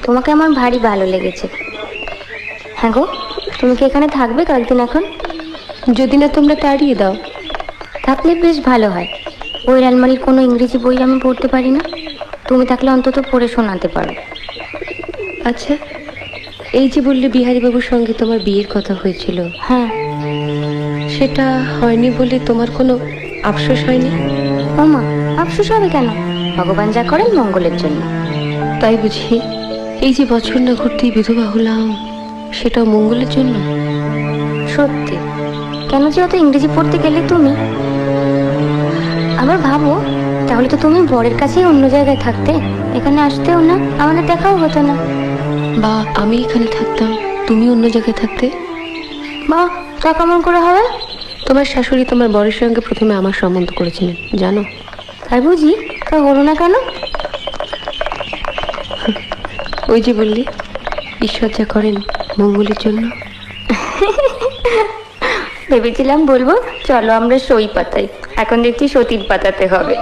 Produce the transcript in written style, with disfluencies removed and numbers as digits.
তোমাকে আমার ভারী ভালো লেগেছে। হ্যাঁ গো, তুমি কি এখানে থাকবে কয়েকদিন এখন? যদি না তোমরা তাড়িয়ে দাও। থাকলে বেশ ভালো হয়। ওই আলমারির কোনো ইংরেজি বই আমি পড়তে পারি না, তুমি থাকলে অন্তত পড়ে শোনাতে পারো। আচ্ছা, এই যে বললে বিহারীবাবুর সঙ্গে তোমার বিয়ের কথা হয়েছিল, হ্যাঁ। সেটা হয়নি বলে তোমার কোনো আফসোস হয়নি? ও মা, আফসোস হবে কেন? ভগবান যা করেন মঙ্গলের জন্য। তাই বুঝি? এই যে বছর না ঘুরতেই বিধবা হলাম, সেটাও মঙ্গলের জন্য? সত্যি। কেন যে অত ইংরেজি পড়তে গেলে তুমি? আবার ভাবো, তাহলে তো তুমি বরের কাছেই অন্য জায়গায় থাকতে, এখানে আসতেও না, আমাদের দেখাও হতো না। বা আমি এখানে থাকতাম, তুমি অন্য জায়গায় থাকতে। বা তা কেমন করে হবে? তোমার শাশুড়ি তোমার বরের সঙ্গে প্রথমে আমার সম্বন্ধ করেছিলেন, জানো? তাই বুঝি? তা হলো না কেন? ওই যে বললি, ঈশ্বর যা করেন মঙ্গলের জন্য। ভেবেছিলাম বলবো চলো আমরা সই পাতাই, এখন দেখছি সতীর পাতাতে হবে।